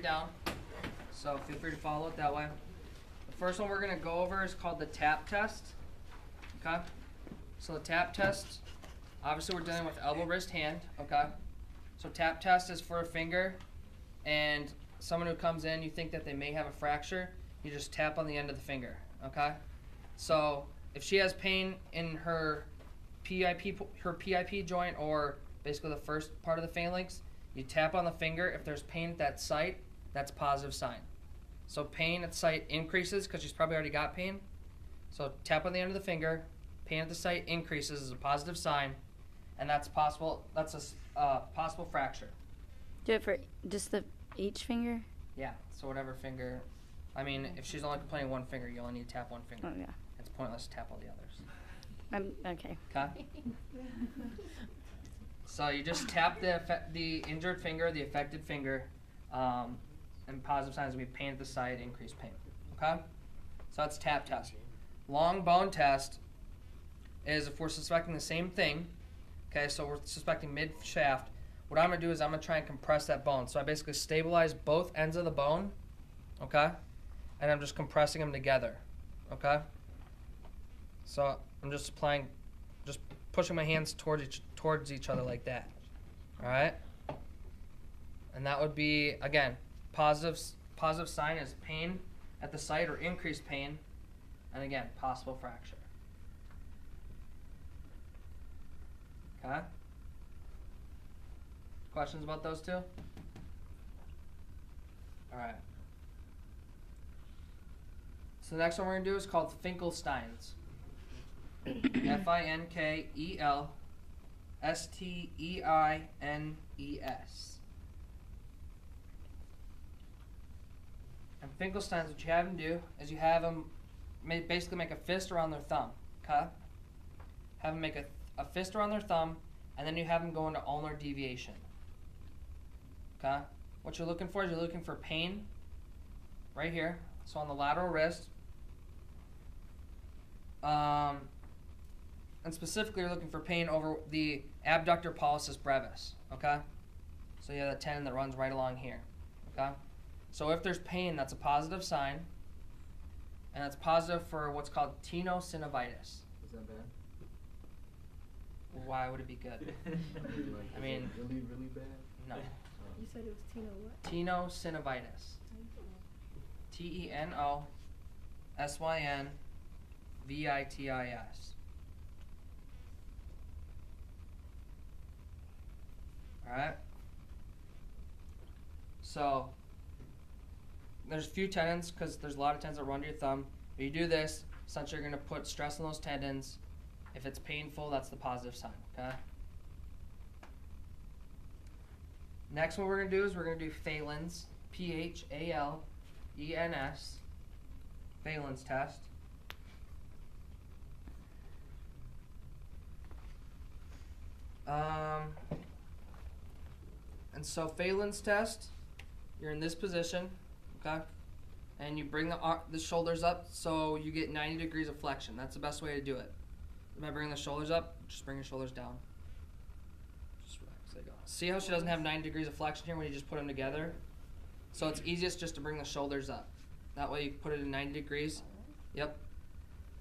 down, so feel free to follow it that way. The first one we're going to go over is called the tap test. Okay? So the tap test, obviously we're dealing with elbow, wrist, hand. Okay? So tap test is for a finger, and someone who comes in, you think that they may have a fracture, you just tap on the end of the finger. Okay? So if she has pain in her PIP joint, or basically the first part of the phalanx, you tap on the finger. If there's pain at that site, that's a positive sign. So pain at the site increases because she's probably already got pain. So tap on the end of the finger. Pain at the site increases is a positive sign, and that's possible. That's a possible fracture. Do it for just each finger? Yeah. So whatever finger. I mean, if she's only complaining one finger, you only need to tap one finger. Oh, yeah. It's pointless to tap all the others. Okay. Okay. So you just tap the injured finger, the affected finger, and positive signs will be pain at the site, increased pain. Okay? So that's tap test. Long bone test is if we're suspecting the same thing. Okay, so we're suspecting mid-shaft. What I'm going to do is I'm going to try and compress that bone. So I basically stabilize both ends of the bone, okay? And I'm just compressing them together, okay? So I'm just applying, just pushing my hands towards each other like that. All right? And that would be, again, positive sign is pain at the site or increased pain. And again, possible fracture. Okay? Questions about those two? All right. So the next one we're going to do is called Finkelstein's. Finkelsteines. And Finkelstein's, what you have them do is you have them basically make a fist around their thumb. Okay? Have them make a fist around their thumb, and then you have them go into ulnar deviation. Okay? What you're looking for is you're looking for pain right here. So on the lateral wrist. And specifically, you're looking for pain over the abductor pollicis brevis, okay? So you have that tendon that runs right along here, okay? So if there's pain, that's a positive sign, and that's positive for what's called tenosynovitis. Is that bad? Why would it be good? I mean, really, really bad? No. You said it was Tino what? Tenosynovitis. Tenosynovitis. Alright? So, there's a few tendons, because there's a lot of tendons that run to your thumb. But you do this, essentially you're going to put stress on those tendons. If it's painful, that's the positive sign, okay? Next one we're going to do is we're going to do Phalen's, P-H-A-L-E-N-S, Phalen's test. And so Phalen's test, you're in this position, okay? And you bring the shoulders up so you get 90 degrees of flexion. That's the best way to do it. By bringing the shoulders up, just bring your shoulders down. Just relax, there you go. See how she doesn't have 90 degrees of flexion here when you just put them together? So it's easiest just to bring the shoulders up. That way you put it in 90 degrees. Yep.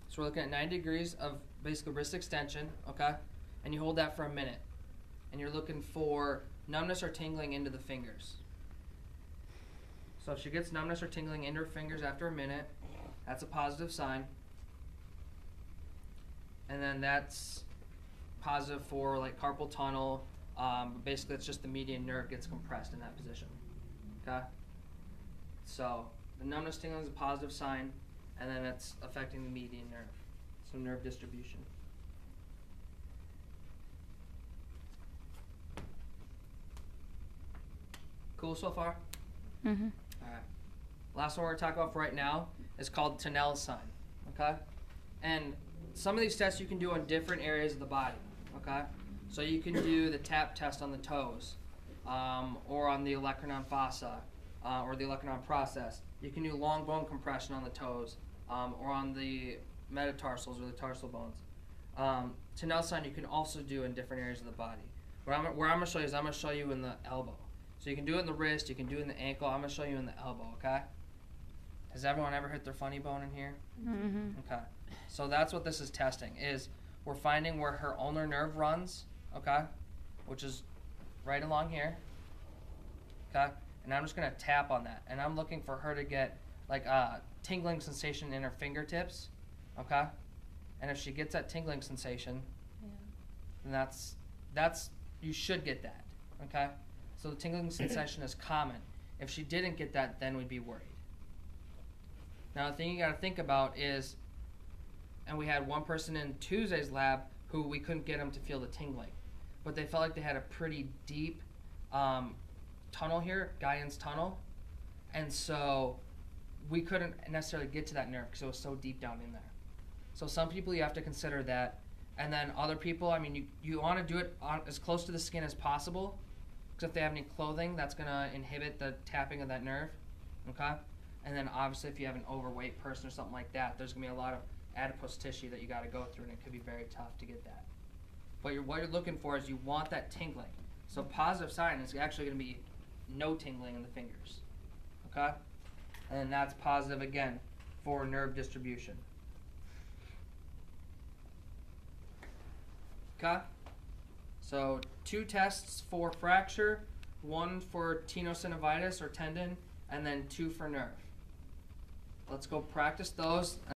So we're looking at 90 degrees of basically wrist extension, okay? And you hold that for a minute. And you're looking for numbness or tingling into the fingers. So if she gets numbness or tingling into her fingers after a minute, that's a positive sign. And then that's positive for like carpal tunnel. Basically, it's just the median nerve gets compressed in that position. Okay? So the numbness tingling is a positive sign, and then it's affecting the median nerve. So nerve distribution. Cool so far? Mm-hmm. All right. Last one we're going to talk about for right now is called Tinel's sign. Okay? And some of these tests you can do on different areas of the body. Okay? So you can do the tap test on the toes, or on the olecranon fossa, or the olecranon process. You can do long bone compression on the toes, or on the metatarsals or the tarsal bones. Tinel's sign you can also do in different areas of the body. Where I'm going to show you is I'm going to show you in the elbow. So you can do it in the wrist, you can do it in the ankle. I'm gonna show you in the elbow, okay? Has everyone ever hit their funny bone in here? Mm-hmm. Okay. So that's what this is testing, is we're finding where her ulnar nerve runs, okay? Which is right along here, okay? And I'm just gonna tap on that. And I'm looking for her to get like a tingling sensation in her fingertips, okay? And if she gets that tingling sensation, then that's you should get that, okay? So the tingling sensation is common. If she didn't get that, then we'd be worried. Now the thing you gotta think about is, and we had one person in Tuesday's lab who we couldn't get them to feel the tingling, but they felt like they had a pretty deep tunnel here, Guyon's tunnel, and so we couldn't necessarily get to that nerve because it was so deep down in there. So some people you have to consider that, and then other people, I mean, you want to do it on, as close to the skin as possible, because if they have any clothing, that's going to inhibit the tapping of that nerve, okay? And then obviously if you have an overweight person or something like that, there's going to be a lot of adipose tissue that you got to go through, and it could be very tough to get that. But what you're looking for is you want that tingling. So positive sign is actually going to be no tingling in the fingers, okay? And then that's positive again for nerve distribution. Okay? So 2 tests for fracture, 1 for tenosynovitis or tendon, and then 2 for nerve. Let's go practice those.